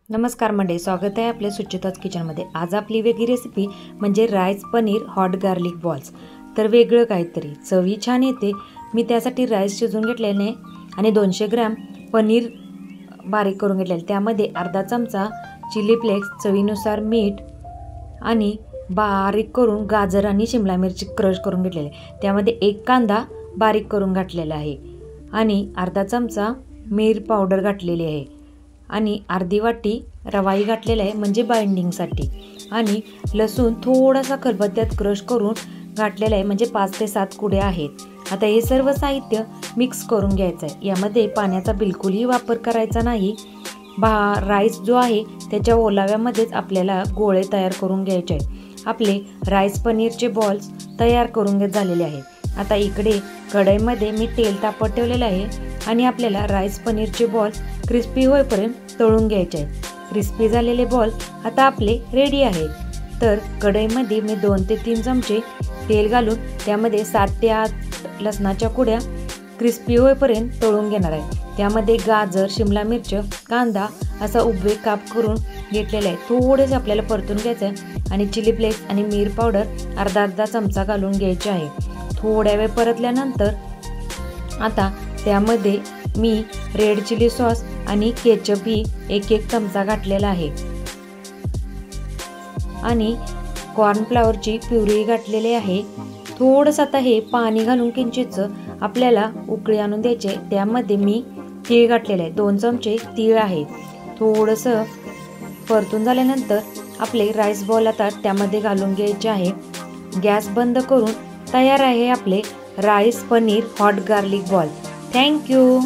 नमस्कार मंडळी, स्वागत आहे आपल्या सुचिताज किचनमध्ये। आज आपली वेगळी रेसिपी म्हणजे rice paneer hot garlic balls. तर वेगळं काहीतरी चवी छान येते। मी त्यासाठी राईस शिजवून घेतलेले आणि 200 ग्रॅम पनीर बारीक करून घेतलेले, त्यामध्ये अर्धा चमचा चिली फ्लेक्स, चवीनुसार मीठ आणि बारीक करून गाजर आणि शिमला मिरची क्रश करून घेतलेले, त्यामध्ये एक कांदा बारीक करून घातलेला आहे आणि अर्धा चमचा मिर पावडर घातलेली आहे आणि अर्धी वाटी रवाई घातलेला आहे म्हणजे बाइंडिंगसाठी, आणि लसूण थोडासा खलबत्त्यात क्रश करून घातलेला आहे म्हणजे 5 ते 7 कुड्या आहेत। आता हे सर्व साहित्य मिक्स करून घ्यायचं आहे। यामध्ये पाण्याचा बिलकुलही वापर करायचा नाही। राईस जो आहे त्याच्या ओलाव्यामध्येच आपल्याला गोळे तयार करून घ्यायचे आहेत। आपले राईस पनीरचे बॉल्स तयार करून झालेले आहेत। आता इकडे कढईमध्ये मी तेल तापत ठेवलेलं आहे आणि आपल्याला राईस पनीरचे बॉल क्रिस्पी होईपर्यंत तळून घ्यायचे आहेत। क्रिस्पी झालेले बॉल आता आपले रेडी आहेत। तर कढईमध्ये मी 2 ते 3 चमचे तेल घालून त्यामध्ये 7 ते 8 लसणाच्या कुड्या क्रिस्पी होईपर्यंत तळून घेणार आहे। त्यामध्ये गाजर, शिमला मिरची, कांदा असा उभे काप करून घेतलेला आहे। थोडेसे आपल्याला परतून घ्यायचं आहे आणि चिली फ्लेक्स आणि मीर पावडर अर्धा चमचा घालून घ्यायचे आहे। थोड्या वेळ परतल्यानंतर आता त्यामध्ये मी रेड चिली सॉस आणि केचप ही एक चमचा घातलेला आहे आणि कॉर्नफ्लॉवरची प्युरी घातलेली आहे। थोडंसं आता हे पाणी घालून किंचित आपल्याला उकळी आणून द्यायचे। त्यामध्ये मी तीळ घातलेले आहे, 2 चमचे तीळ आहेत। थोडंसं परतून झाल्यानंतर आपले राईस बॉल आता त्यामध्ये घालून घ्यायचे आहे। गॅस बंद करून तयार आहे आपले rice paneer hot garlic ball. Thank you.